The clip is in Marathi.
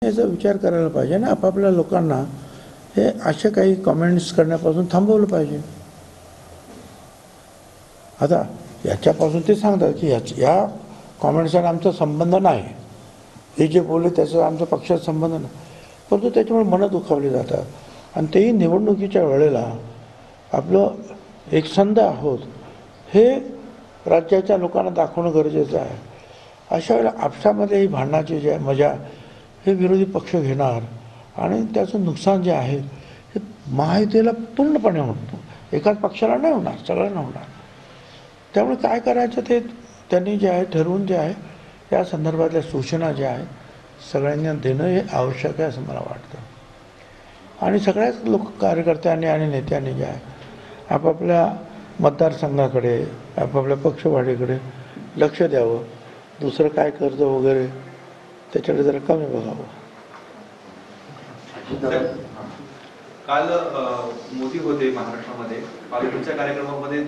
याचा विचार करायला पाहिजे ना, आपापल्या लोकांना हे असे काही कमेंट्स करण्यापासून थांबवलं पाहिजे. आता याच्यापासून ते सांगतात की या कॉमेंट्सचा आमचा संबंध नाही, हे जे बोलले त्याचा आमचा पक्षाचा संबंध नाही, परंतु त्याच्यामुळे मनं दुखावली जातात आणि तेही निवडणुकीच्या वेळेला आपलं एकसंध आहोत हे राज्याच्या लोकांना दाखवणं गरजेचं आहे. अशा वेळेला आपसामध्ये ही भांडणाची जी मजा हे विरोधी पक्ष घेणार आणि त्याचं नुकसान जे आहे हे महायुतीला पूर्णपणे होतं, एकाच पक्षाला नाही होणार, सगळ्यांना होणार. त्यामुळे काय करायचं ते त्यांनी जे आहे ठरवून जे आहे या संदर्भातल्या सूचना ज्या आहे सगळ्यांना देणं हे आवश्यक आहे असं मला वाटतं. आणि सगळ्याच कार्यकर्त्यांनी आणि नेत्यांनी जे आहे आपापल्या मतदारसंघाकडे आपापल्या पक्षवाढीकडे लक्ष द्यावं, दुसरं काय कर्ज वगैरे त्याच्याकडे जरा कमी बघावं. काल मोदी होते महाराष्ट्रामध्ये, पालघरच्या कार्यक्रमामध्ये